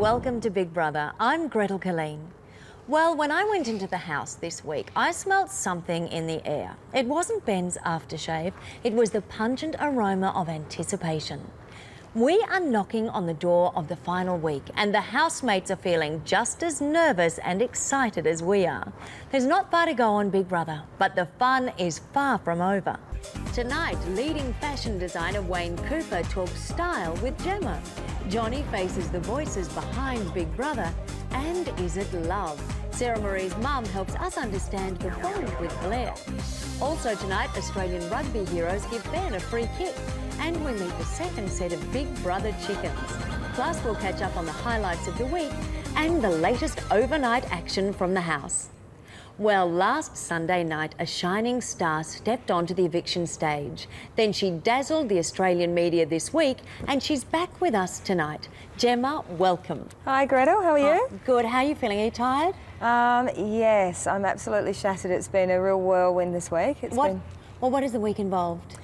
welcome to Big Brother. I'm Gretel Colleen. Well, when I went into the house this week, I smelt something in the air. It wasn't Ben's aftershave, it was the pungent aroma of anticipation. We are knocking on the door of the final week and the housemates are feeling just as nervous and excited as we are. There's not far to go on Big Brother, but the fun is far from over. Tonight, leading fashion designer Wayne Cooper talks style with Gemma. Johnny faces the voices behind Big Brother. And is it love? Sarah Marie's mum helps us understand the bond with Blair. Also tonight, Australian rugby heroes give Ben a free kick. And we meet the second set of Big Brother chickens. Plus, we'll catch up on the highlights of the week and the latest overnight action from the house. Well, last Sunday night, a shining star stepped onto the eviction stage. Then she dazzled the Australian media this week, and she's back with us tonight. Gemma, welcome. Hi, Gretel. How are you? Good. How are you feeling? Are you tired? Yes, I'm absolutely shattered. It's been a real whirlwind this week. Well, what is the week involved?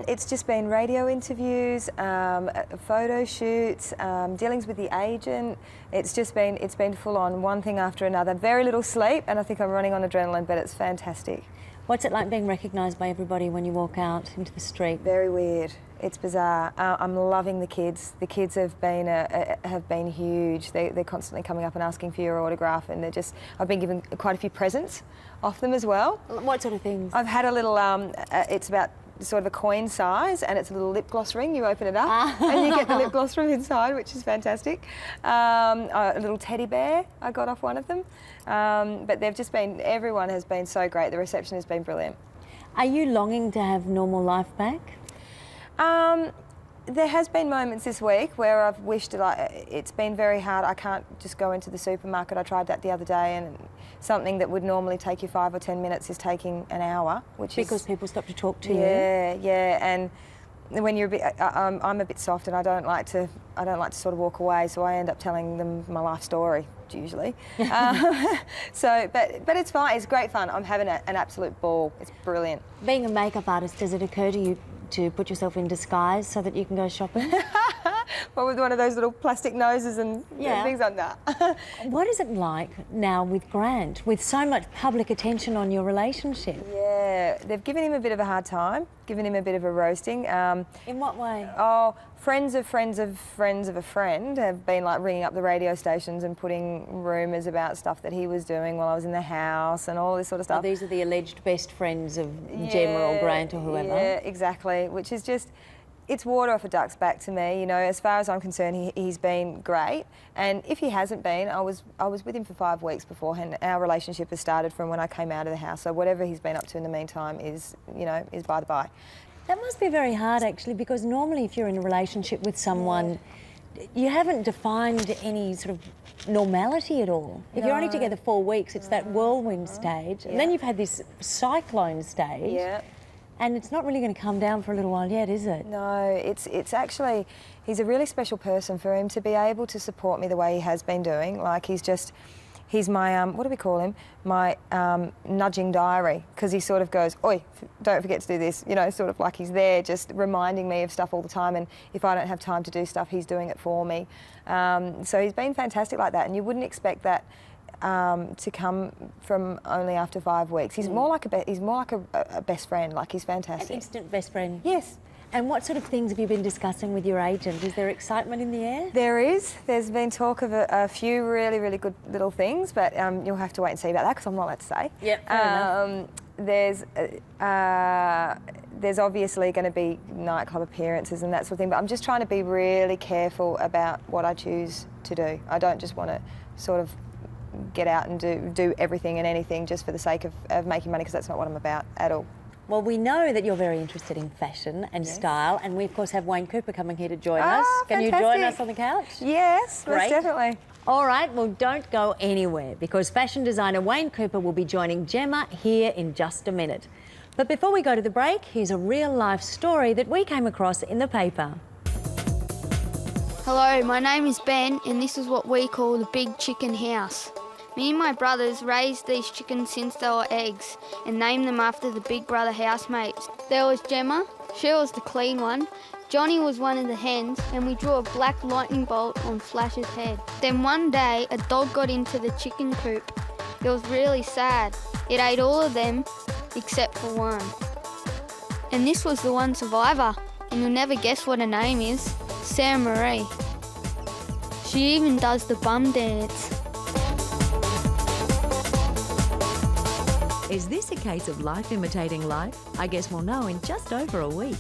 It's just been radio interviews, photo shoots, dealings with the agent. It's been full on, one thing after another. Very little sleep, and I think I'm running on adrenaline, but it's fantastic. What's it like being recognised by everybody when you walk out into the street? Very weird. It's bizarre. I'm loving the kids. The kids have been huge. They're constantly coming up and asking for your autograph, and I've been given quite a few presents off them as well. What sort of things? I've had a little. It's about sort of a coin size, and it's a little lip gloss ring. You open it up and you get the lip gloss from inside, which is fantastic. A little teddy bear I got off one of them. But everyone has been so great. The reception has been brilliant. Are you longing to have normal life back? There has been moments this week where I've wished it's been very hard. I can't just go into the supermarket. I tried that the other day, and something that would normally take you 5 or 10 minutes is taking an hour, because people stop to talk to you. Yeah, and when you're I'm a bit soft, and I don't like to sort of walk away, so I end up telling them my life story usually. But it's fine. It's great fun. I'm having an absolute ball. It's brilliant. Being a makeup artist, does it occur to you to put yourself in disguise so that you can go shopping? Well, with one of those little plastic noses and things like that. What is it like now with Grant, with so much public attention on your relationship? Yeah, they've given him a bit of a hard time, given him a bit of a roasting. In what way? Oh, friends of friends of friends of a friend have been like ringing up the radio stations and putting rumours about stuff that he was doing while I was in the house and all this sort of stuff. So these are the alleged best friends of Gemma or Grant or whoever? Yeah, exactly, which is just... It's water off a duck's back to me. You know, as far as I'm concerned, he's been great. And if he hasn't been, I was with him for 5 weeks beforehand. Our relationship has started from when I came out of the house. So whatever he's been up to in the meantime is by the by. That must be very hard, actually, because normally if you're in a relationship with someone, you haven't defined any sort of normality at all. If you're only together 4 weeks, it's that whirlwind stage. And then you've had this cyclone stage. Yeah. And it's not really going to come down for a little while yet, is it? No, it's actually, he's a really special person. For him to be able to support me the way he has been doing, like he's my, what do we call him? My nudging diary, because he sort of goes, oi, don't forget to do this, you know, sort of like he's there just reminding me of stuff all the time, and if I don't have time to do stuff, he's doing it for me. So he's been fantastic like that, and you wouldn't expect that to come from only after 5 weeks. He's more like a best friend. Like, he's fantastic. An instant best friend. Yes. And what sort of things have you been discussing with your agent? Is there excitement in the air? There is. There's been talk of a few really, really good little things, but you'll have to wait and see about that because I'm not allowed to say. Yep, fair enough. There's obviously going to be nightclub appearances and that sort of thing, but I'm just trying to be really careful about what I choose to do. I don't just want to sort of get out and do everything and anything just for the sake of making money, because that's not what I'm about at all. Well, we know that you're very interested in fashion and style, and we of course have Wayne Cooper coming here to join us. Can you join us on the couch? Yes, most definitely. All right, well, don't go anywhere, because fashion designer Wayne Cooper will be joining Gemma here in just a minute. But before we go to the break, here's a real-life story that we came across in the paper. Hello, my name is Ben, and this is what we call the Big Chicken House. Me and my brothers raised these chickens since they were eggs and named them after the Big Brother housemates. There was Gemma, she was the clean one, Johnny was one of the hens and we drew a black lightning bolt on Flash's head. Then one day a dog got into the chicken coop. It was really sad. It ate all of them except for one. And this was the one survivor, and you'll never guess what her name is. Sarah Marie. She even does the bum dance. Is this a case of life imitating life? I guess we'll know in just over a week.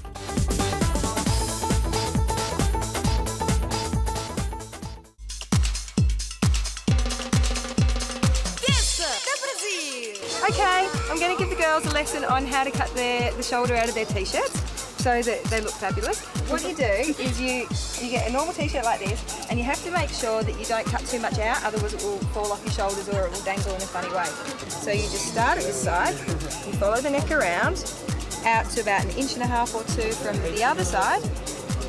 Okay, I'm going to give the girls a lesson on how to cut the shoulder out of their t-shirts so that they look fabulous. What you do is you get a normal t-shirt like this, and you have to make sure that you don't cut too much out, otherwise it will fall off your shoulders or it will dangle in a funny way. So you just start at this side, you follow the neck around, out to about 1.5 inches or 2 from the other side,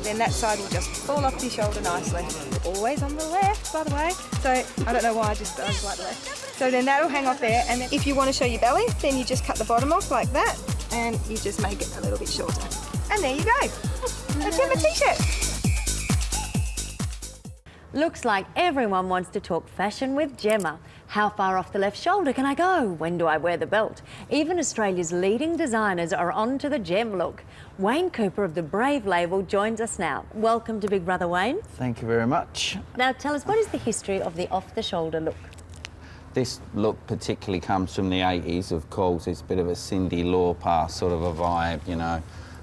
then that side will just fall off your shoulder nicely. Always on the left, by the way. So I don't know why I just like the left. So then that'll hang off there, and then if you want to show your belly, then you just cut the bottom off like that, and you just make it a little bit shorter. And there you go. That's your t-shirt. Looks like everyone wants to talk fashion with Gemma. How far off the left shoulder can I go? When do I wear the belt? Even Australia's leading designers are on to the Gem look. Wayne Cooper of the Brave label joins us now. Welcome to Big Brother, Wayne. Thank you very much. Now tell us, what is the history of the off-the-shoulder look? This look particularly comes from the 80s, of course. It's a bit of a Cyndi Lauper sort of a vibe, you know,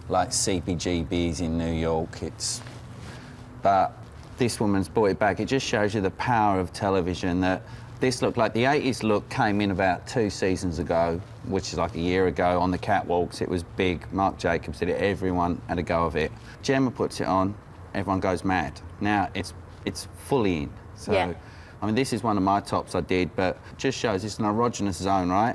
like CPGBs in New York. But this woman's brought it back. It just shows you the power of television, that this look, like the 80s look came in about 2 seasons ago, which is like a year ago, on the catwalks. It was big. Marc Jacobs did it. Everyone had a go of it. Gemma puts it on, everyone goes mad. Now it's fully in. So, yeah. I mean, this is one of my tops I did, but it just shows it's an erogenous zone, right?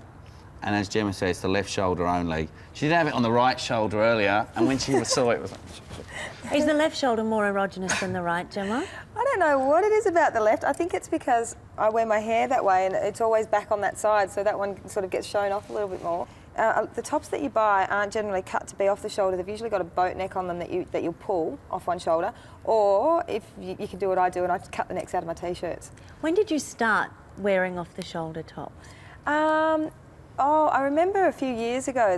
And as Gemma says, the left shoulder only. She didn't have it on the right shoulder earlier, and when she saw it, it was like... Is the left shoulder more erogenous than the right, Gemma? I don't know what it is about the left. I think it's because I wear my hair that way and it's always back on that side, so that one sort of gets shown off a little bit more. The tops that you buy aren't generally cut to be off the shoulder. They've usually got a boat neck on them that you'll pull off one shoulder. Or if you can do what I do, and I cut the necks out of my t-shirts. When did you start wearing off-the-shoulder tops? I remember a few years ago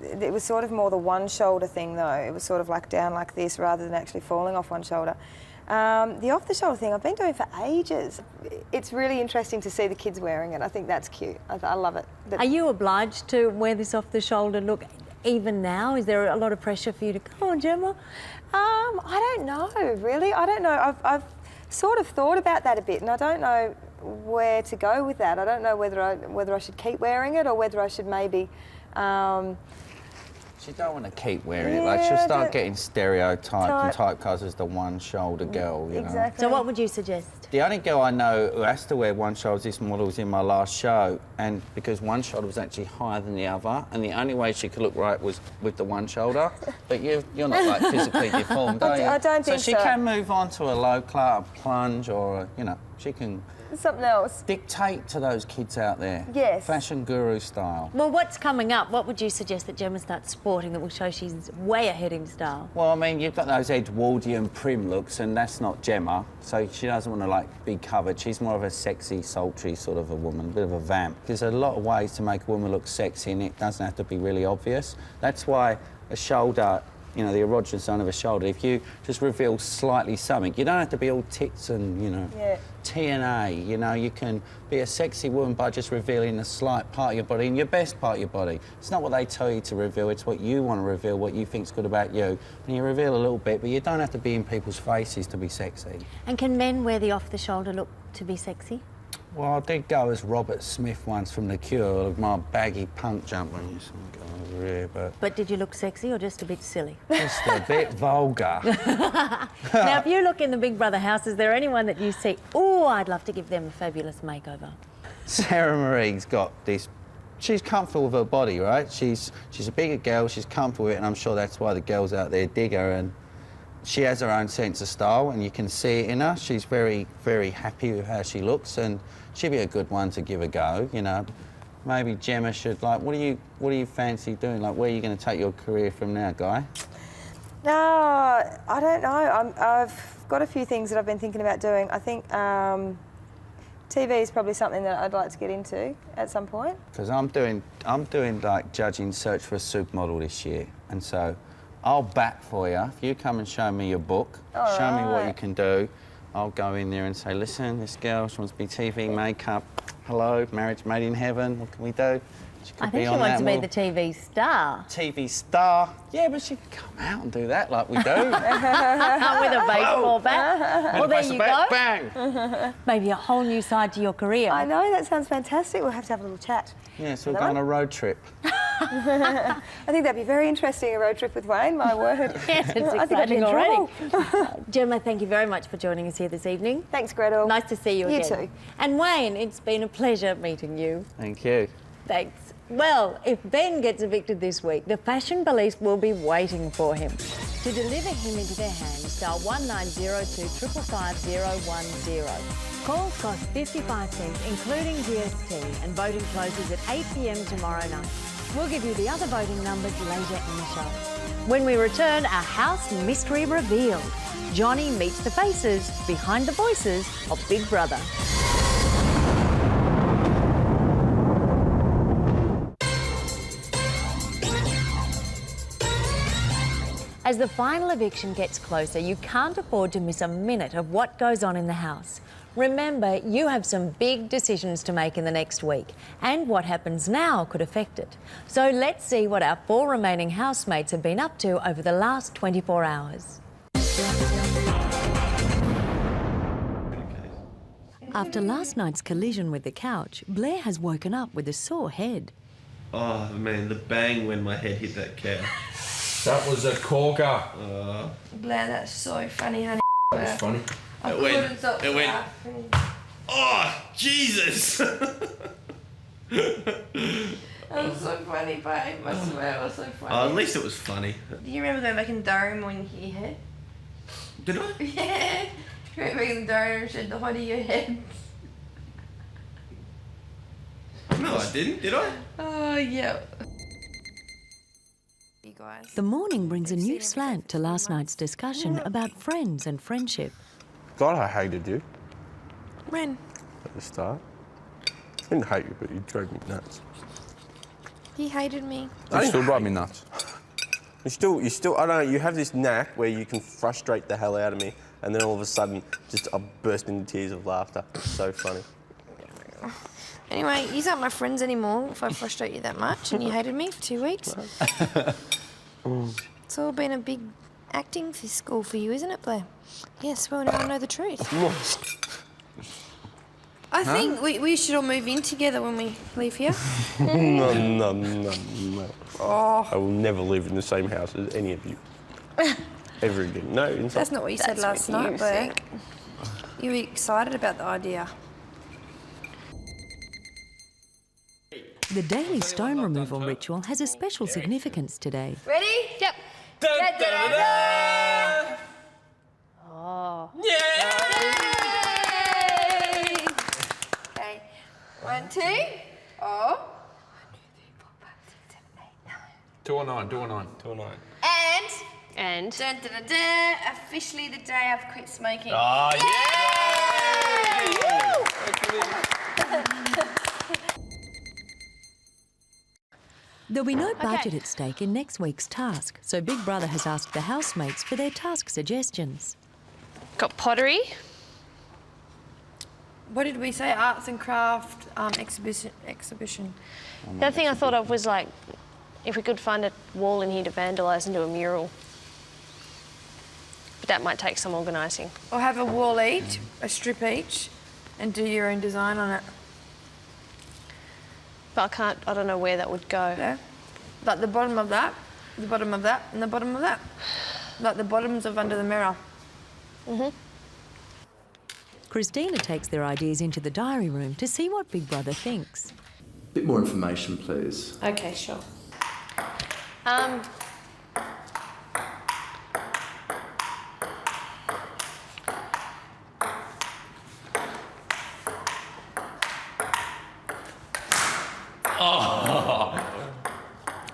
it was sort of more the one shoulder thing though. It was sort of like down like this rather than actually falling off one shoulder. The off-the-shoulder thing I've been doing for ages. It's really interesting to see the kids wearing it. I think that's cute. I love it. Are you obliged to wear this off-the-shoulder look even now? Is there a lot of pressure for you to come on, Gemma? I don't know, really. I don't know. I've sort of thought about that a bit, and I don't know where to go with that. I don't know whether I should keep wearing it or whether I should maybe... She don't want to keep wearing it. Like, she'll start getting stereotyped and typecast as the one-shoulder girl, you know. Exactly. So what would you suggest? The only girl I know who has to wear one shoulder is this model was in my last show, and because one shoulder was actually higher than the other, and the only way she could look right was with the one shoulder. But you're not, like, physically deformed, are you? I don't think so. So she can move on to a low club, a plunge, or, you know, she can... Something else. Dictate to those kids out there. Yes. Fashion guru style. Well, what's coming up? What would you suggest that Gemma starts sporting that will show she's way ahead in style? Well, I mean, you've got those Edwardian prim looks, and that's not Gemma, so she doesn't want to, like, be covered. She's more of a sexy, sultry sort of a woman, a bit of a vamp. There's a lot of ways to make a woman look sexy, and it doesn't have to be really obvious. That's why a shoulder, you know, the erogenous zone of a shoulder, if you just reveal slightly something, you don't have to be all tits and, you know, TNA, you know, you can be a sexy woman by just revealing a slight part of your body and your best part of your body. It's not what they tell you to reveal, it's what you want to reveal, what you think's good about you. And you reveal a little bit, but you don't have to be in people's faces to be sexy. And can men wear the off-the-shoulder look to be sexy? Well, I did go as Robert Smith once from The Cure, with my baggy punk jumper. Over here, but did you look sexy or just a bit silly? Just a bit vulgar. Now, if you look in the Big Brother house, is there anyone that you see, oh, I'd love to give them a fabulous makeover? Sarah Marie's got this... She's comfortable with her body, right? She's a bigger girl, she's comfortable with it, and I'm sure that's why the girls out there dig her, and she has her own sense of style, and you can see it in her. She's very, very happy with how she looks, and she'd be a good one to give a go, you know. Maybe Gemma should, like, what do you fancy doing? Like, where are you going to take your career from now, Guy? No, I don't know. I've got a few things that I've been thinking about doing. I think TV is probably something that I'd like to get into at some point. Because I'm doing like judging Search for a Supermodel this year, and so I'll bat for you. If you come and show me your book, show me what you can do, I'll go in there and say, listen, this girl, she wants to be TV, makeup, hello, marriage made in heaven, what can we do? She could I think be she on wants to that be the TV star. TV star. Yeah, but she can come out and do that like we do. With a baseball bat. Well, there you go. Bang! Maybe a whole new side to your career. I know, that sounds fantastic. We'll have to have a little chat. Yeah, so we'll go on a road trip. I think that'd be very interesting, a road trip with Wayne, my word. Yes, it's I think I'd be exciting in already. trouble. Gemma, thank you very much for joining us here this evening. Thanks, Gretel. Nice to see you again. You too. And Wayne, it's been a pleasure meeting you. Thank you. Thanks. Well, if Ben gets evicted this week, the fashion police will be waiting for him. To deliver him into their hands, dial 1902 555 010. Calls cost 55 cents, including GST, and voting closes at 8 p.m. tomorrow night. We'll give you the other voting numbers later in the show. When we return, a house mystery revealed. Johnny meets the faces behind the voices of Big Brother. As the final eviction gets closer, you can't afford to miss a minute of what goes on in the house. Remember, you have some big decisions to make in the next week, and what happens now could affect it. So let's see what our 4 remaining housemates have been up to over the last 24 hours. After last night's collision with the couch, Blair has woken up with a sore head. Oh man, the bang when my head hit that couch. That was a corker. Blair, that's so funny, honey. That was funny. I couldn't stop laughing. Oh, Jesus! That was so funny, babe. I swear it was so funny. At least it was funny. Do you remember going back in the diary room when you hit your head? Did I? Yeah. You went back in the diary room and said the height of your head. No, I didn't. Did I? Oh, yeah. You guys. The morning brings a new slant to last night's discussion about friends and friendship. God, I hated you When? at the start. I didn't hate you, but you drove me nuts. He hated me. You still drive me nuts. You still, I don't know, you have this knack where you can frustrate the hell out of me, and then all of a sudden, just I burst into tears of laughter. It's so funny. Anyway, you aren't my friends anymore if I frustrate you that much, and you hated me for 2 weeks. It's all been a big acting school for you, isn't it, Blair? Yes, well, now I know the truth. I think we should all move in together when we leave here. No. Oh, I will never live in the same house as any of you. Ever again. No, inside. that's not what you said last night, Blair. You were excited about the idea. The daily stone removal ritual has a special significance today. Ready? Yep. Da-da-da-da! Oh. Yay! Okay. 1, 2. Oh. 209. And dun, dun, dun, dun, officially the day I've quit smoking. Oh, There'll be no budget at stake in next week's task, so Big Brother has asked the housemates for their task suggestions. Got pottery. What did we say? Arts and craft exhibition. The other thing I thought of was like, if we could find a wall in here to vandalise and do a mural. But that might take some organising. Or have a wall each, a strip each, and do your own design on it. But I don't know where that would go. Yeah. Like the bottom of that, the bottom of that, and the bottom of that. Like the bottoms of under the mirror. Christina takes their ideas into the diary room to see what Big Brother thinks. Bit more information, please. Okay, sure.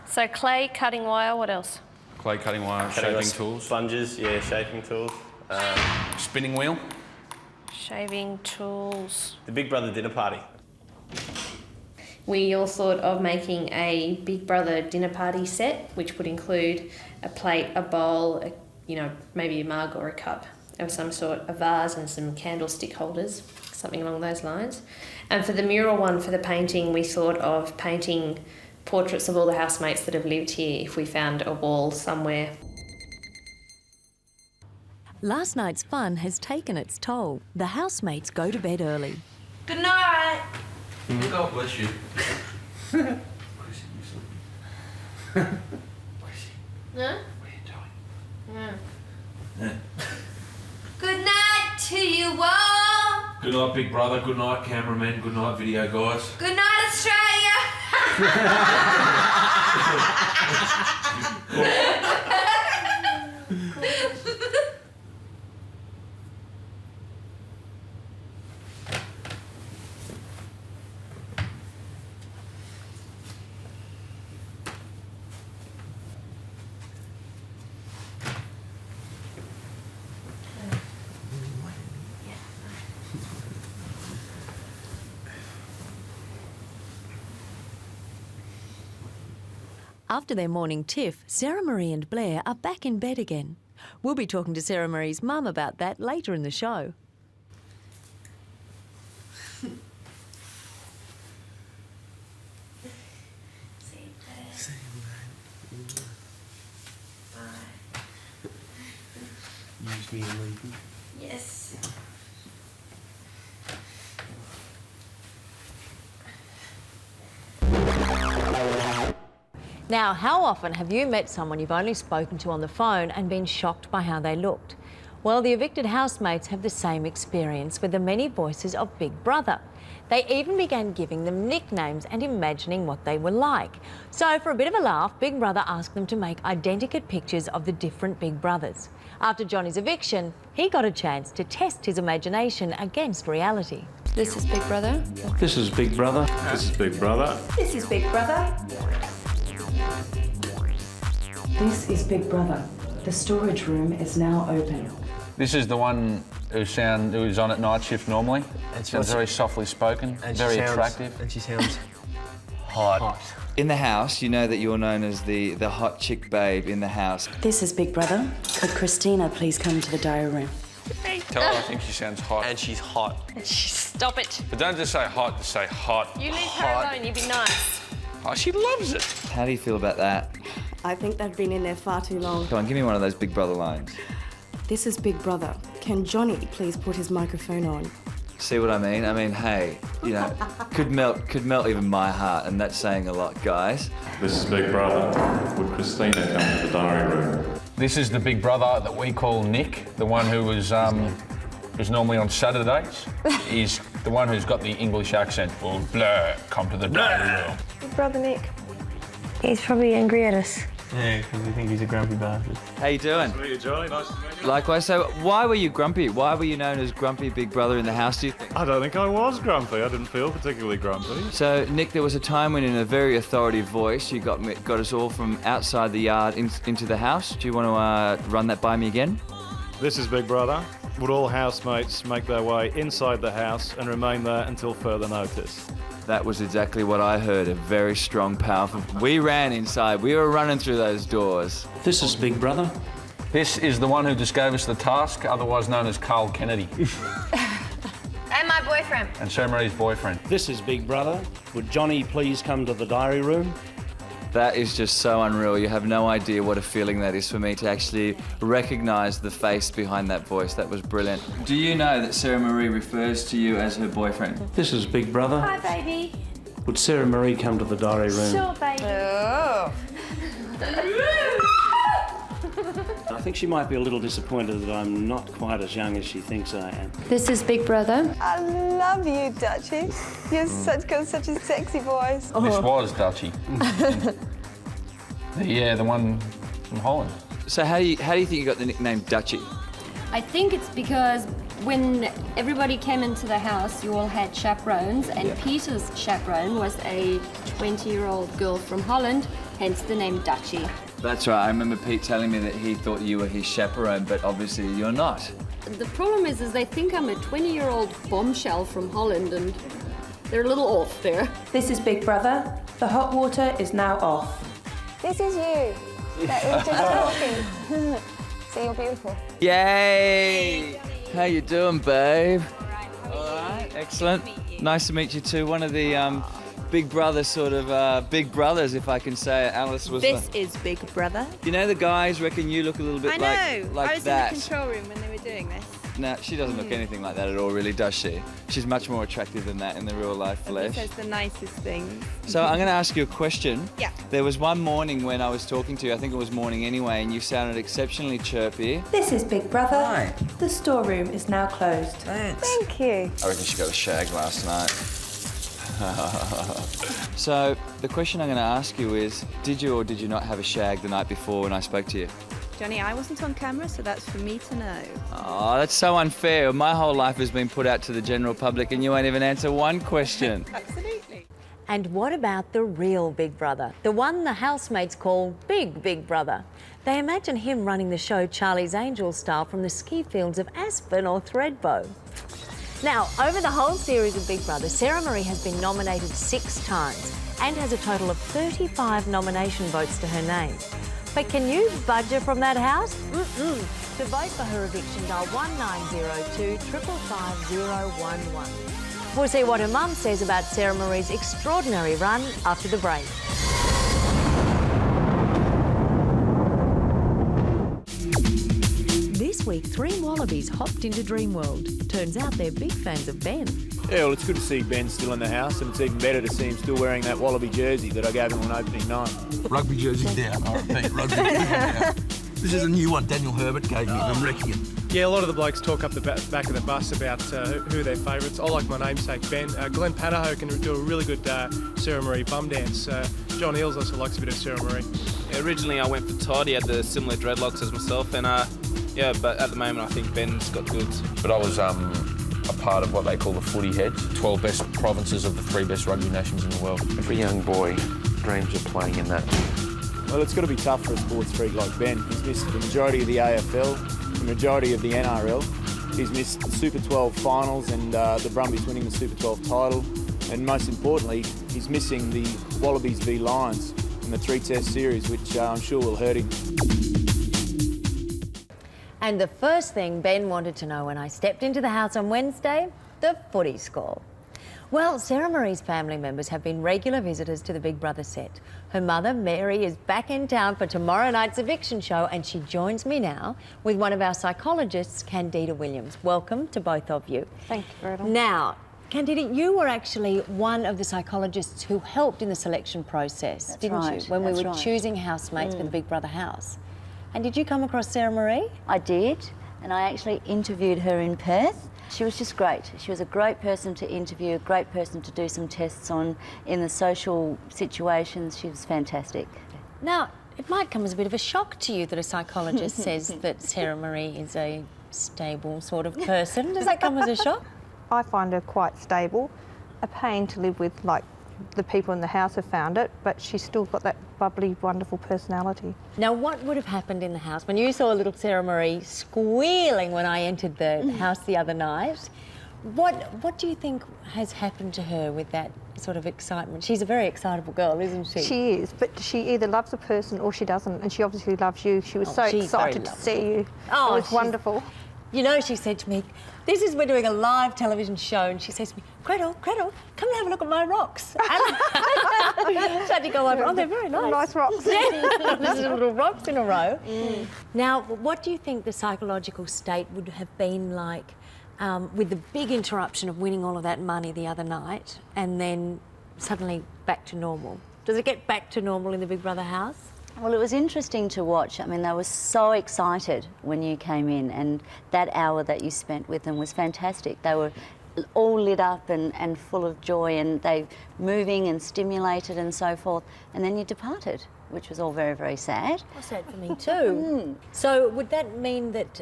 So clay, cutting wire, what else? Clay cutting wire, shaving tools. Sponges, yeah, shaping tools. Spinning wheel. Shaving tools. The Big Brother dinner party. We all thought of making a Big Brother dinner party set, which would include a plate, a bowl, maybe a mug or a cup of some sort, a vase and some candlestick holders, something along those lines. And for the mural one, for the painting, we thought of painting portraits of all the housemates that have lived here if we found a wall somewhere. Last night's fun has taken its toll. The housemates go to bed early. Good night. God bless you. No? Good night to you all. Good night, Big Brother. Good night, cameraman. Good night, video guys. Good night, Australia. After their morning tiff, Sarah Marie and Blair are back in bed again. We'll be talking to Sarah Marie's mum about that later in the show. Use me and leave me. Yes. Now, how often have you met someone you've only spoken to on the phone and been shocked by how they looked? Well, the evicted housemates have the same experience with the many voices of Big Brother. They even began giving them nicknames and imagining what they were like. So, for a bit of a laugh, Big Brother asked them to make identical pictures of the different Big Brothers. After Johnny's eviction, he got a chance to test his imagination against reality. This is Big Brother. This is Big Brother. This is Big Brother. This is Big Brother. This is Big Brother. The storage room is now open. This is the one who's on at night shift normally. And sounds very softly spoken, and very attractive. And she sounds hot. In the house, you know that you're known as the hot chick babe in the house. This is Big Brother. Could Christina please come to the diary room? Tell her I think she sounds hot. And she's hot. Stop it. But don't just say hot, just say hot. You leave her alone, you be nice. Oh, she loves it. How do you feel about that? I think they've been in there far too long. Come on, give me one of those Big Brother lines. This is Big Brother. Can Johnny please put his microphone on? See what I mean? I mean, hey, could melt even my heart, and that's saying a lot, guys. This is Big Brother. Would Christina come to the diary room? This is the Big Brother that we call Nick, the one who was normally on Saturdays. He's the one who's got the English accent. Well, Blair, come to the diary room. Big Brother Nick. He's probably angry at us. Yeah, because we think he's a grumpy bastard. How you doing? Nice to meet you, Johnny. Nice to meet you. Likewise. So, why were you grumpy? Why were you known as Grumpy Big Brother in the house, do you think? I don't think I was grumpy. I didn't feel particularly grumpy. So, Nick, there was a time when, in a very authoritative voice, you got us all from outside the yard into the house. Do you want to run that by me again? This is Big Brother. Would all housemates make their way inside the house and remain there until further notice? That was exactly what I heard, a very strong, powerful... We ran inside. We were running through those doors. This is Big Brother. This is the one who just gave us the task, otherwise known as Carl Kennedy. And my boyfriend. And Sarah Marie's boyfriend. This is Big Brother. Would Johnny please come to the diary room? That is just so unreal. You have no idea what a feeling that is for me to actually recognise the face behind that voice. That was brilliant. Do you know that Sarah Marie refers to you as her boyfriend? This is Big Brother. Hi, baby. Would Sarah Marie come to the diary room? Sure, baby. Oh. I think she might be a little disappointed that I'm not quite as young as she thinks I am. This is Big Brother. I love you, Dutchie. You've got such a sexy voice. This was Dutchie. The one from Holland. So how do you think you got the nickname Dutchie? I think it's because When everybody came into the house, you all had chaperones, and Peter's chaperone was a 20-year-old girl from Holland, hence the name Dutchie. That's right. I remember Pete telling me that he thought you were his chaperone, but obviously you're not. The problem is they think I'm a 20-year-old bombshell from Holland, and they're a little off there. This is Big Brother. The hot water is now off. This is you. That was just talking. See, you're beautiful. Yay! How you doing, babe? All right, excellent. Nice to meet you too. One of the Big Brother sort of Big Brothers, if I can say it. Alice was. This is Big Brother. You know, the guys reckon you look a little bit like I was that. in the control room when they were doing this. No, she doesn't look anything like that at all, really, does she? She's much more attractive than that in the real life flesh. He says the nicest things. So I'm going to ask you a question. Yeah. There was one morning when I was talking to you, I think it was morning anyway, and you sounded exceptionally chirpy. This is Big Brother. Hi. The storeroom is now closed. Thanks. Thank you. I reckon she got a shag last night. So the question I'm going to ask you is, did you or did you not have a shag the night before when I spoke to you? Johnny, I wasn't on camera, so that's for me to know. Oh, that's so unfair. My whole life has been put out to the general public and you won't even answer one question. Absolutely. And what about the real Big Brother? The one the housemates call Big Brother. They imagine him running the show Charlie's Angels style from the ski fields of Aspen or Thredbo. Now, over the whole series of Big Brother, Sarah Marie has been nominated 6 times and has a total of 35 nomination votes to her name. But can you budge her from that house? To vote for her eviction, dial 1902 555 011. We'll see what her mum says about Sarah Marie's extraordinary run after the break. This week, 3 wallabies hopped into Dreamworld. Turns out they're big fans of Ben. Yeah, well, it's good to see Ben still in the house, and it's even better to see him still wearing that wallaby jersey that I gave him on opening night. Rugby jersey down, I repeat, rugby jersey down. This is a new one Daniel Herbert gave me, and I'm wrecking it. Yeah, a lot of the blokes talk up the back of the bus about who are their favourites. I like my namesake, Ben. Glenn Panaho can do a really good Sarah Marie bum dance. John Eales also likes a bit of Sarah Marie. Yeah, originally I went for Todd. He had the similar dreadlocks as myself, and yeah, but at the moment I think Ben's got goods. But I was a part of what they call the footy heads, 12 best provinces of the 3 best rugby nations in the world. Every young boy dreams of playing in that. Well, it's got to be tough for a sports freak like Ben. He's missed the majority of the AFL, the majority of the NRL. He's missed the Super 12 finals and the Brumbies winning the Super 12 title. And most importantly, he's missing the Wallabies v Lions in the 3-test series, which I'm sure will hurt him. And the first thing Ben wanted to know when I stepped into the house on Wednesday, the footy score. Well, Sarah Marie's family members have been regular visitors to the Big Brother set. Her mother, Mary, is back in town for tomorrow night's eviction show, and she joins me now with one of our psychologists, Candida Williams. Welcome to both of you. Thank you, Gretel. Now, Candida, you were actually one of the psychologists who helped in the selection process, That's didn't right, you? When we that's were right. choosing housemates for the Big Brother house. And did you come across Sarah Marie? I did, and I actually interviewed her in Perth. She was just great. She was a great person to interview, a great person to do some tests on in the social situations. She was fantastic. Now, it might come as a bit of a shock to you that a psychologist says that Sarah Marie is a stable sort of person. Does that come as a shock? I find her quite stable, a pain to live with, like the people in the house have found it, but she's still got that bubbly, wonderful personality. Now, what would have happened in the house when you saw little Sarah Marie squealing when I entered the house the other night? What do you think has happened to her with that sort of excitement? She's a very excitable girl, isn't she? She is, but she either loves a person or she doesn't, and she obviously loves you. She was so she's excited very to see you. Oh, it was wonderful. You know, she said to me, we're doing a live television show, and she says to me, Gretel, come and have a look at my rocks. And so I had to go over, they're very nice. Nice rocks. Yeah, there's little rocks in a row. Now, what do you think the psychological state would have been like with the big interruption of winning all of that money the other night and then suddenly back to normal? Does it get back to normal in the Big Brother house? Well, it was interesting to watch. I mean, they were so excited when you came in, and that hour that you spent with them was fantastic. They were all lit up and full of joy, and they moving and stimulated and so forth. And then you departed, which was all very, very sad. Well, sad for me too. So would that mean that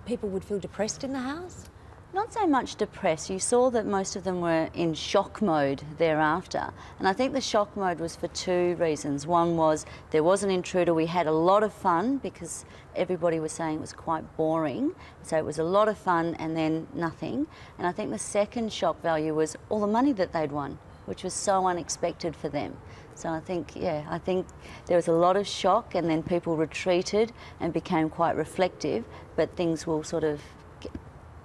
people would feel depressed in the house? Not so much depressed. You saw that most of them were in shock mode thereafter. And I think the shock mode was for two reasons. One was there was an intruder. We had a lot of fun because everybody was saying it was quite boring. So it was a lot of fun and then nothing. And I think the second shock value was all the money that they'd won, which was so unexpected for them. So I think there was a lot of shock, and then people retreated and became quite reflective, but things will sort of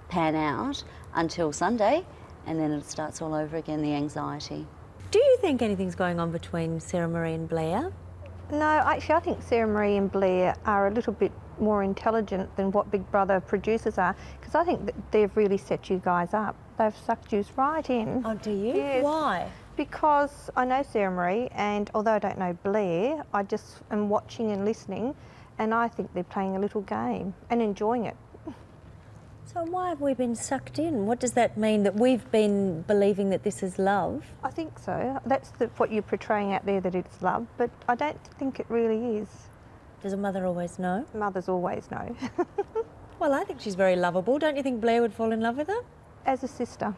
pan out until Sunday, and then it starts all over again, the anxiety. Do you think anything's going on between Sarah Marie and Blair? No, actually I think Sarah Marie and Blair are a little bit more intelligent than what Big Brother producers are, because I think that they've really set you guys up. They've sucked you right in. Oh, do you? Yes. Why? Because I know Sarah Marie, and although I don't know Blair, I just am watching and listening, and I think they're playing a little game and enjoying it. So why have we been sucked in? What does that mean, that we've been believing that this is love? I think so. That's what you're portraying out there, that it's love, but I don't think it really is. Does a mother always know? Mothers always know. Well, I think she's very lovable. Don't you think Blair would fall in love with her? As a sister.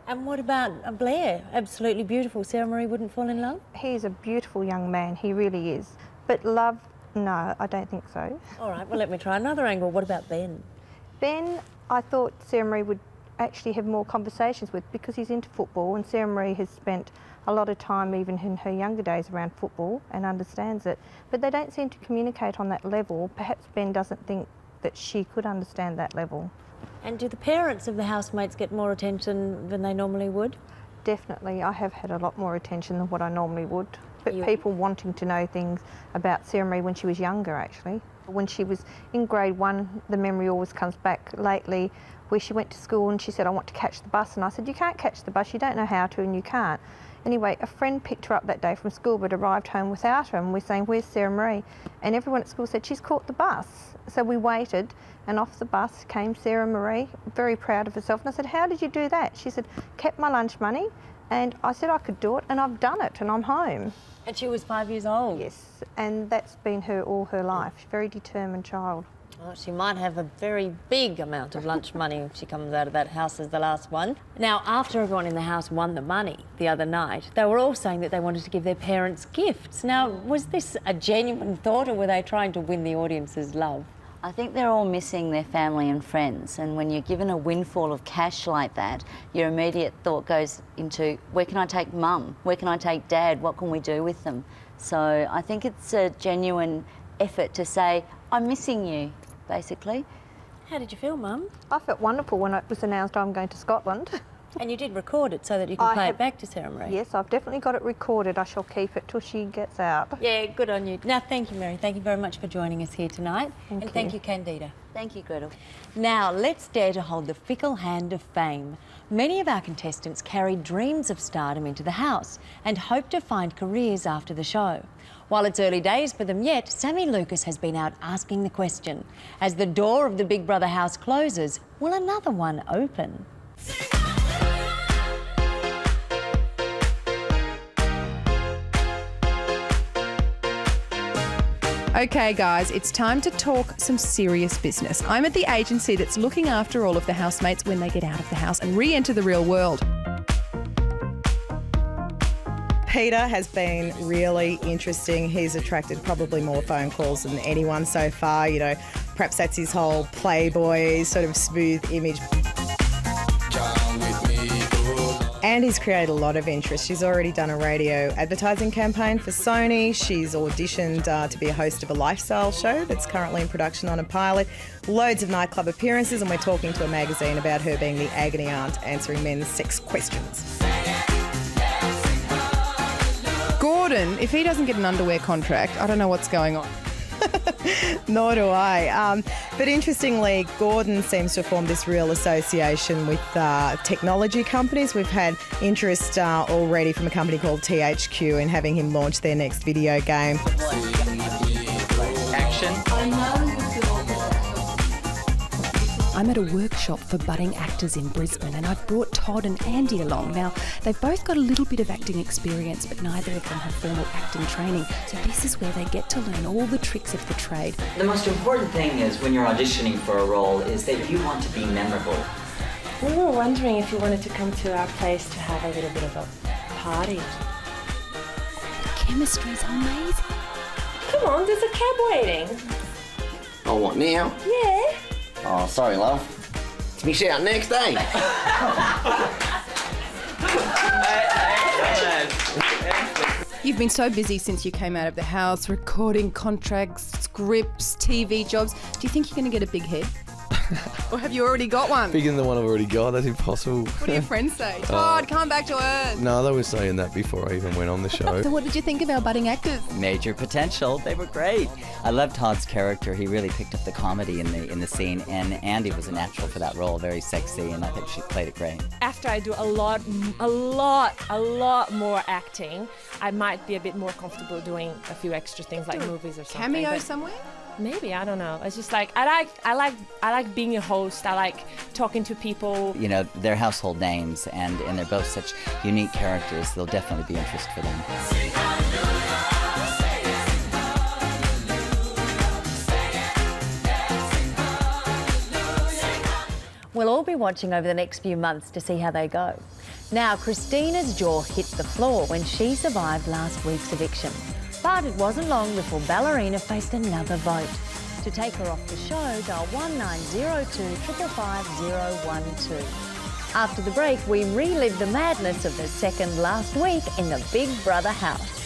And what about Blair? Absolutely beautiful. Sarah Marie wouldn't fall in love? He's a beautiful young man, he really is. But love, no, I don't think so. All right, well, let me try another angle. What about Ben? Ben, I thought Sarah Marie would actually have more conversations with, because he's into football, and Sarah Marie has spent a lot of time even in her younger days around football and understands it. But they don't seem to communicate on that level. Perhaps Ben doesn't think that she could understand that level. And do the parents of the housemates get more attention than they normally would? Definitely. I have had a lot more attention than what I normally would. But people wanting to know things about Sarah Marie when she was younger, actually. When she was in grade 1, the memory always comes back lately, where she went to school and she said, I want to catch the bus. And I said, you can't catch the bus, you don't know how to, and you can't. Anyway, a friend picked her up that day from school but arrived home without her, and we're saying, where's Sarah Marie? And everyone at school said, she's caught the bus. So we waited, and off the bus came Sarah Marie, very proud of herself. And I said, how did you do that? She said, kept my lunch money, and I said I could do it, and I've done it, and I'm home. And she was 5 years old? Yes, and that's been her all her life. She's a very determined child. Well, she might have a very big amount of lunch money if she comes out of that house as the last one. Now, after everyone in the house won the money the other night, they were all saying that they wanted to give their parents gifts. Now, was this a genuine thought, or were they trying to win the audience's love? I think they're all missing their family and friends, and when you're given a windfall of cash like that, your immediate thought goes into, where can I take mum? Where can I take dad? What can we do with them? So I think it's a genuine effort to say, I'm missing you, basically. How did you feel, Mum? I felt wonderful when it was announced I'm going to Scotland. And you did record it so that you can play it back to Sarah Marie? Yes, I've definitely got it recorded. I shall keep it till she gets out. Yeah, good on you. Now, thank you, Mary. Thank you very much for joining us here tonight. Thank you. Thank you, Candida. Thank you, Gretel. Now, let's dare to hold the fickle hand of fame. Many of our contestants carry dreams of stardom into the house and hope to find careers after the show. While it's early days for them yet, Sammy Lucas has been out asking the question. As the door of the Big Brother house closes, will another one open? Okay guys, it's time to talk some serious business. I'm at the agency that's looking after all of the housemates when they get out of the house and re-enter the real world. Peter has been really interesting. He's attracted probably more phone calls than anyone so far. You know, perhaps that's his whole playboy sort of smooth image. And he's created a lot of interest. She's already done a radio advertising campaign for Sony. She's auditioned to be a host of a lifestyle show that's currently in production on a pilot. Loads of nightclub appearances, and we're talking to a magazine about her being the agony aunt answering men's sex questions. Gordon, if he doesn't get an underwear contract, I don't know what's going on. Nor do I. But interestingly, Gordon seems to have formed this real association with technology companies. We've had interest already from a company called THQ in having him launch their next video game. Action. I'm at a workshop for budding actors in Brisbane, and I've brought Todd and Andy along. Now, they've both got a little bit of acting experience, but neither of them have formal acting training, so this is where they get to learn all the tricks of the trade. The most important thing is when you're auditioning for a role is that you want to be memorable. We were wondering if you wanted to come to our place to have a little bit of a party. The chemistry's amazing. Come on, there's a cab waiting. Oh, what, now? Yeah. Oh, sorry, love. Finish out next, eh? You've been so busy since you came out of the house, recording contracts, scripts, TV jobs. Do you think you're going to get a big head? Or have you already got one? Bigger than the one I've already got, that's impossible. What do your friends say? Todd, come back to earth. No, they were saying that before I even went on the show. So what did you think of our budding actors? Major potential. They were great. I loved Todd's character. He really picked up the comedy in the scene, and Andy was a natural for that role, very sexy, and I think she played it great. After I do a lot more acting, I might be a bit more comfortable doing a few extra things like movies or something. Cameo somewhere? Maybe, I don't know. It's just like I like being a host. I like talking to people. You know, they're household names, and they're both such unique characters. There'll definitely be interest for them. We'll all be watching over the next few months to see how they go. Now, Christina's jaw hit the floor when she survived last week's eviction. But it wasn't long before Ballerina faced another vote. To take her off the show, dial 1902 555 012. After the break, we relive the madness of the second last week in the Big Brother house.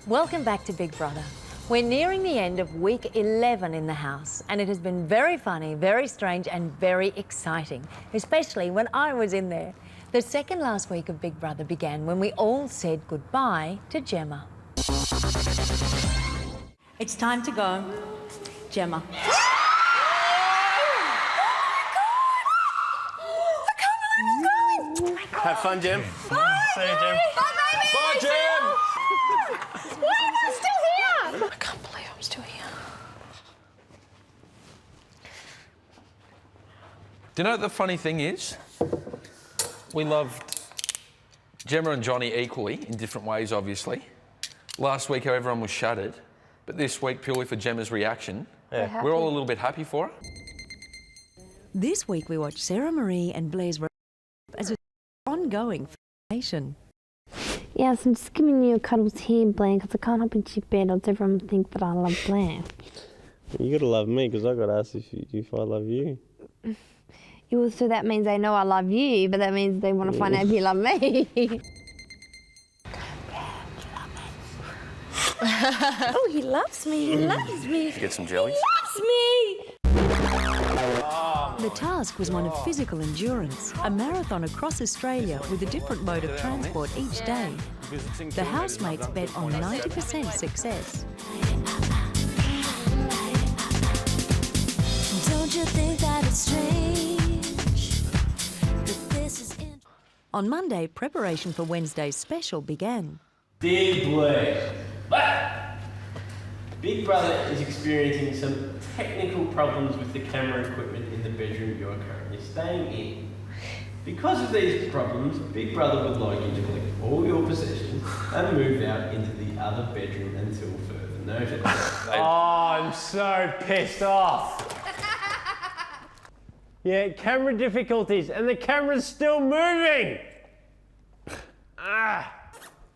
Welcome back to Big Brother. We're nearing the end of week 11 in the house, and it has been very funny, very strange and very exciting, especially when I was in there. The second last week of Big Brother began when we all said goodbye to Gemma. It's time to go. Gemma. Have fun, Gem. Bye, See you, Gem. Bye, baby. Bye, Gem. Why am I still here? I can't believe I'm still here. Do you know what the funny thing is? We loved Gemma and Johnny equally, in different ways, obviously. Last week, how everyone was shattered. But this week, purely for Gemma's reaction, we're all a little bit happy for her. This week we watched Sarah Marie and Blair's as an ongoing fascination. Yes, I'm just giving you cuddles here, Blair, because I can't help but chip bed. Else everyone think that I love Blair. You gotta love me, because I got asked if I love you. So that means they know I love you, but that means they want to find out if you love me. Oh, he loves me. He loves me. Get some jellies. He loves me. The task was one of physical endurance, a marathon across Australia with a different mode of transport each day. The housemates bet on 90% success. Don't you think that it's strange that this is in... On Monday, preparation for Wednesday's special began. Dear Blair, Big Brother is experiencing some technical problems with the camera equipment in the bedroom you are currently staying in. Because of these problems, Big Brother would like you to collect all your possessions and move out into the other bedroom until further notice. Oh, I'm so pissed off. Yeah, camera difficulties, and the camera's still moving. All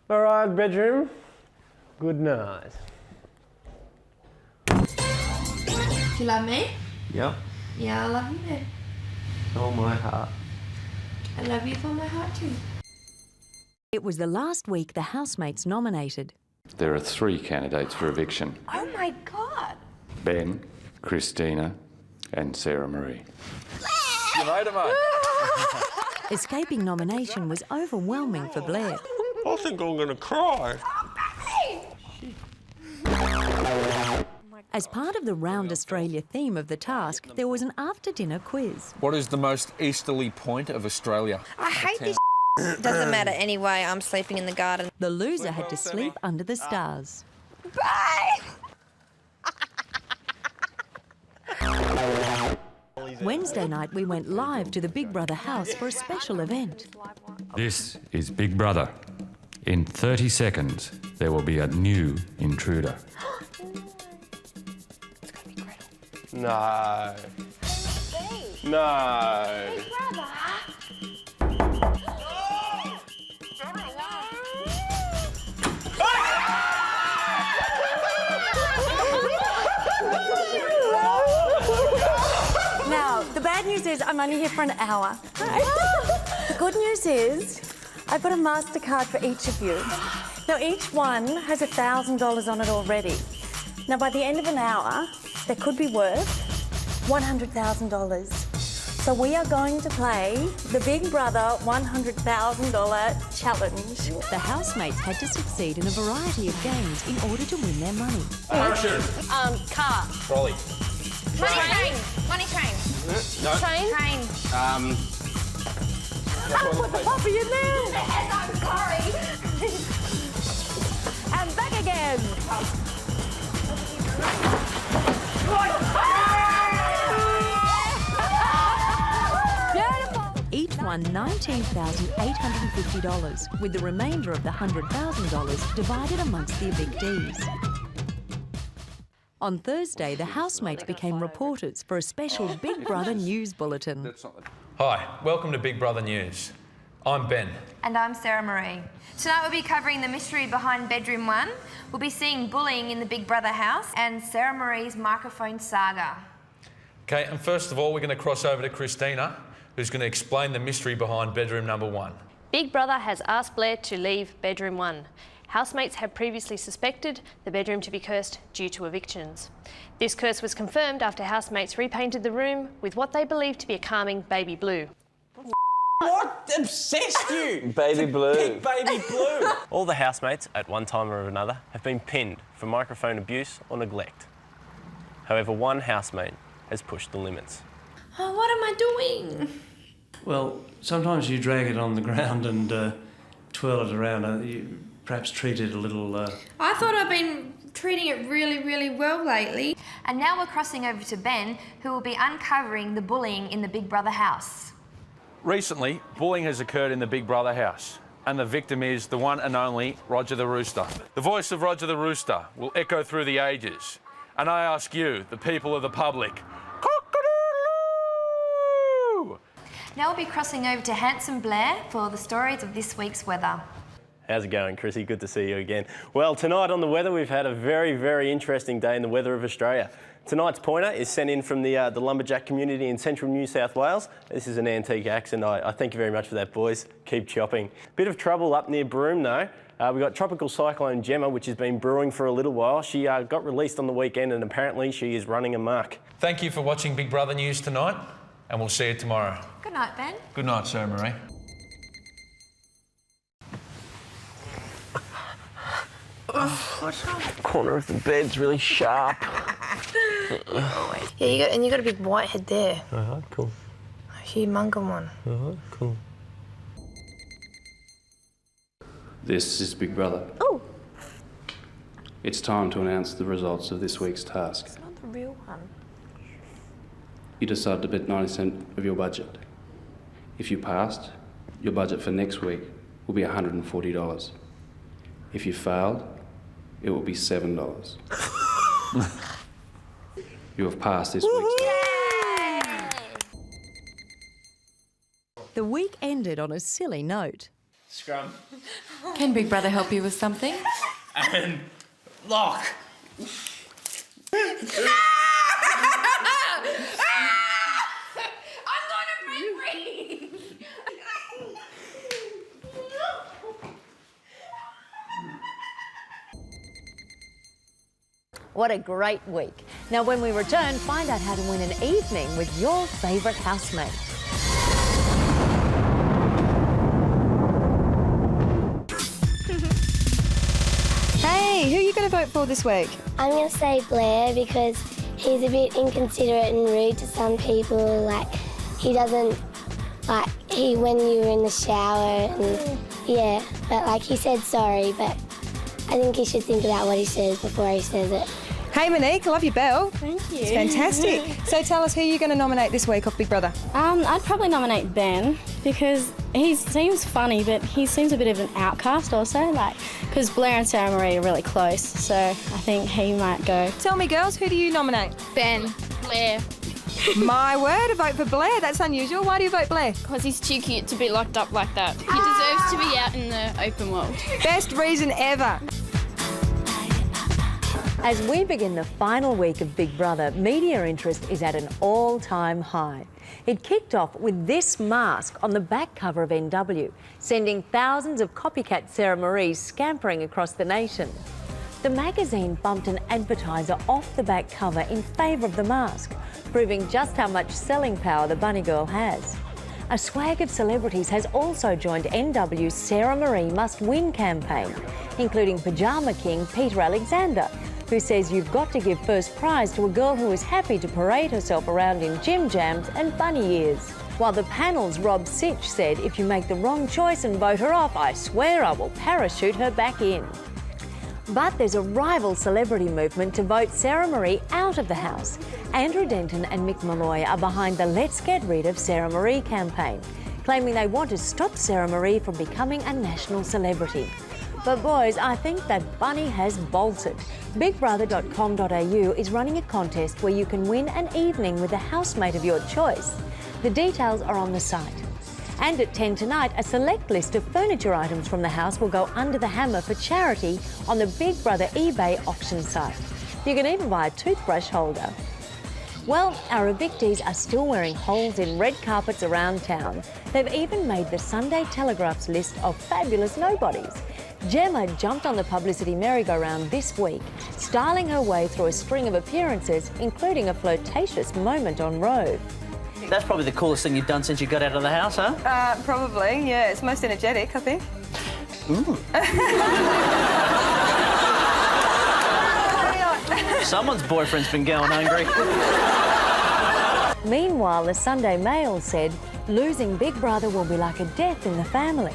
right, bedroom. Good night. You love me? Yep. Yeah, I love you, babe. Oh, my heart. I love you from my heart too. It was the last week the housemates nominated. There are 3 candidates for eviction. Oh my God. Ben, Christina and Sarah Marie. You made it, mate. Escaping nomination was overwhelming for Blair. I think I'm going to cry. As part of the Round Australia theme of the task, there was an after-dinner quiz. What is the most easterly point of Australia? I hate this. Doesn't matter anyway, I'm sleeping in the garden. The loser had to sleep under the stars. Bye! Wednesday night, we went live to the Big Brother house for a special event. This is Big Brother. In 30 seconds, there will be a new intruder. No. No. Now, the bad news is I'm only here for an hour. The good news is I've got a MasterCard for each of you. Now, each one has $1,000 on it already. Now, by the end of an hour, that could be worth $100,000. So we are going to play the Big Brother $100,000 challenge. The housemates had to succeed in a variety of games in order to win their money. Parachute. Car. Trolley. Train. Money train. No. Train. Put the puppy in there. Yes, I'm sorry. And back again. Beautiful. Each won $19,850, with the remainder of the $100,000 divided amongst the evictees. On Thursday, the housemates became reporters for a special Big Brother news bulletin. Hi, welcome to Big Brother News. I'm Ben. And I'm Sarah Marie. Tonight we'll be covering the mystery behind Bedroom 1. We'll be seeing bullying in the Big Brother house and Sarah Marie's microphone saga. Okay, and first of all, we're going to cross over to Christina, who's going to explain the mystery behind bedroom number 1. Big Brother has asked Blair to leave bedroom 1. Housemates had previously suspected the bedroom to be cursed due to evictions. This curse was confirmed after housemates repainted the room with what they believed to be a calming baby blue. What obsessed you? Baby blue. Pick baby blue. All the housemates, at one time or another, have been pinned for microphone abuse or neglect. However, one housemate has pushed the limits. Oh, what am I doing? Well, sometimes you drag it on the ground and twirl it around. You perhaps treat it a little... I thought I've been treating it really, really well lately. And now we're crossing over to Ben, who will be uncovering the bullying in the Big Brother house. Recently, bullying has occurred in the Big Brother house, and the victim is the one and only Roger the Rooster. The voice of Roger the Rooster will echo through the ages, and I ask you, the people of the public, cock-a-doodle-doo! Now we'll be crossing over to Handsome Blair for the stories of this week's weather. How's it going, Chrissy? Good to see you again. Well, tonight on the weather, we've had a very, very interesting day in the weather of Australia. Tonight's pointer is sent in from the lumberjack community in central New South Wales. This is an antique axe, and I thank you very much for that, boys. Keep chopping. Bit of trouble up near Broome, though. We've got Tropical Cyclone Gemma, which has been brewing for a little while. She got released on the weekend, and apparently she is running amok. Thank you for watching Big Brother News tonight, and we'll see you tomorrow. Good night, Ben. Good night, Sarah Marie. What's wrong? The corner of the bed's really sharp. Yeah, you got a big white head there. Cool. A humongous one. Cool. This is Big Brother. Oh. It's time to announce the results of this week's task. It's not the real one. You decided to bet 90% of your budget. If you passed, your budget for next week will be $140. If you failed, it will be $7. You have passed this week's task. The week ended on a silly note. Scrum. Can Big Brother help you with something? And lock. I'm gonna breathe. What a great week. Now, when we return, find out how to win an evening with your favourite housemate. Hey, who are you going to vote for this week? I'm going to say Blair because he's a bit inconsiderate and rude to some people. Like, he doesn't, when you were in the shower and, yeah, but he said sorry, but I think he should think about what he says before he says it. Hey Monique, I love your bell. Thank you. It's fantastic. So tell us who you're going to nominate this week off Big Brother. I'd probably nominate Ben because he seems funny, but he seems a bit of an outcast also, because Blair and Sarah Marie are really close, so I think he might go. Tell me, girls, who do you nominate? Ben. Blair. My word, a vote for Blair. That's unusual. Why do you vote Blair? Because he's too cute to be locked up like that. He deserves to be out in the open world. Best reason ever. As we begin the final week of Big Brother, media interest is at an all-time high. It kicked off with this mask on the back cover of NW, sending thousands of copycat Sarah Maries scampering across the nation. The magazine bumped an advertiser off the back cover in favour of the mask, proving just how much selling power the bunny girl has. A swag of celebrities has also joined NW's Sarah Marie Must Win campaign, including Pyjama King Peter Alexander, who says you've got to give first prize to a girl who is happy to parade herself around in gym jams and bunny ears. While the panel's Rob Sitch said, if you make the wrong choice and vote her off, I swear I will parachute her back in. But there's a rival celebrity movement to vote Sarah Marie out of the house. Andrew Denton and Mick Malloy are behind the Let's Get Rid of Sarah Marie campaign, claiming they want to stop Sarah Marie from becoming a national celebrity. But boys, I think that bunny has bolted. BigBrother.com.au is running a contest where you can win an evening with a housemate of your choice. The details are on the site. And at 10 tonight, a select list of furniture items from the house will go under the hammer for charity on the Big Brother eBay auction site. You can even buy a toothbrush holder. Well, our evictees are still wearing holes in red carpets around town. They've even made the Sunday Telegraph's list of fabulous nobodies. Gemma jumped on the publicity merry-go-round this week, styling her way through a string of appearances, including a flirtatious moment on Rove. That's probably the coolest thing you've done since you got out of the house, huh? Probably, yeah. It's most energetic, I think. Ooh. Someone's boyfriend's been going hungry. Meanwhile, the Sunday Mail said, losing Big Brother will be like a death in the family.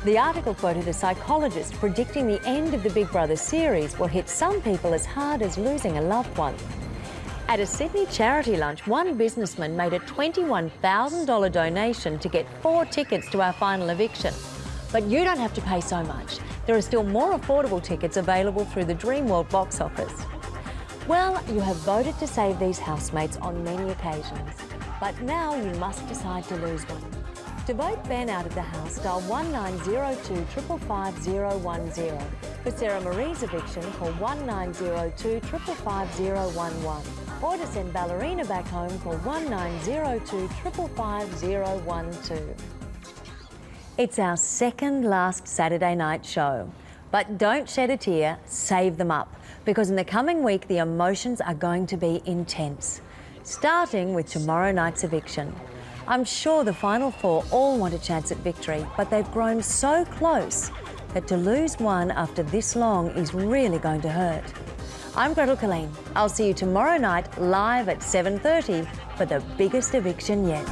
The article quoted a psychologist predicting the end of the Big Brother series will hit some people as hard as losing a loved one. At a Sydney charity lunch, one businessman made a $21,000 donation to get 4 tickets to our final eviction. But you don't have to pay so much. There are still more affordable tickets available through the Dreamworld box office. Well, you have voted to save these housemates on many occasions, but now you must decide to lose one. To vote Ben out of the house, dial 1902 555 010. For Sarah Marie's eviction, call 1902 555 011. Or to send Ballerina back home, call 1902 555 012. It's our second last Saturday night show. But don't shed a tear, save them up, because in the coming week the emotions are going to be intense. Starting with tomorrow night's eviction. I'm sure the final 4 all want a chance at victory, but they've grown so close that to lose one after this long is really going to hurt. I'm Gretel Colleen. I'll see you tomorrow night live at 7:30 for the biggest eviction yet.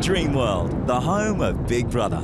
Dreamworld, the home of Big Brother.